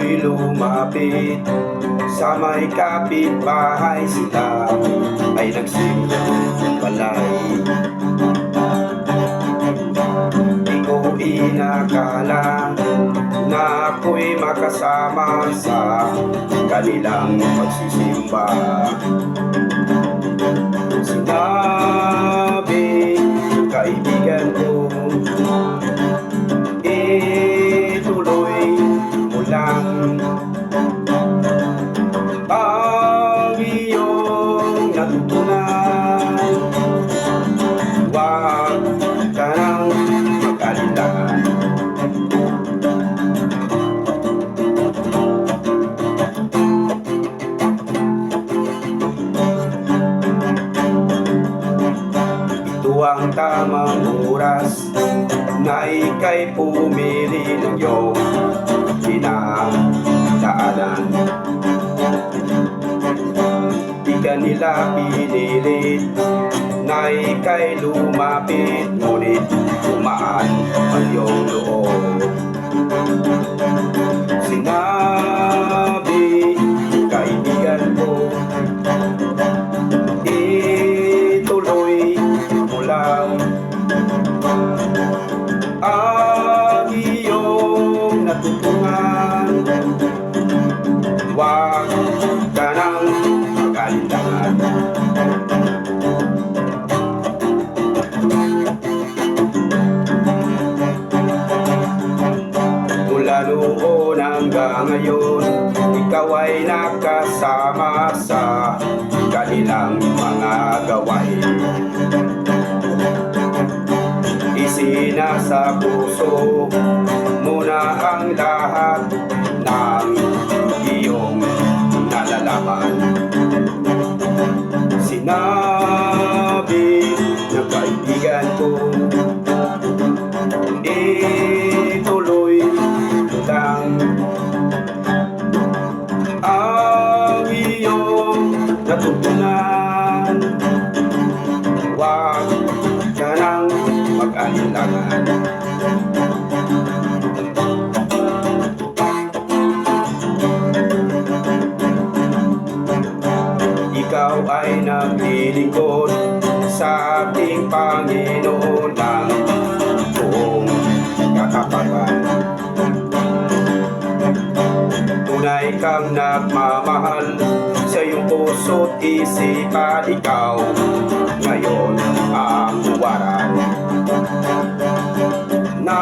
ako'y lumapit sa may kapitbahay, sila ay nagsimpalay. Di ko inakala na ako'y makasama sa kanilang pagsisimba. Sinabi ng kaibigan ko, ituloy mo lang ang iyong natutunan. Huwag ka nang mag-alinlangan. Ito ang tamang oras na ika'y pumili ng iyong pinagdaanan. Di ka nila pinilit na ika'y lumapit, ngunit tumaan ang iyong loob. Sinabi ng kaibigan ko, ituloy mo lang ang iyong natutunan. Huwag ka nang mag-alinlangan. Mula noon hanggang ngayon, ikaw ay nakasama sa kanilang mga gawain. Isinasa puso mo na ang lahat ng iyong nalalaman. Sinabi ng kaibigan ko, ituloy mo lang ang iyong natutunan. Huwag ka nang mag-alinlangan. Ikaw ay naglilingkod sa ating Panginoon ng buong katapatan. Tunay kang nagmamahal sa iyong puso't isipan. Ikaw ngayon ang huwaran na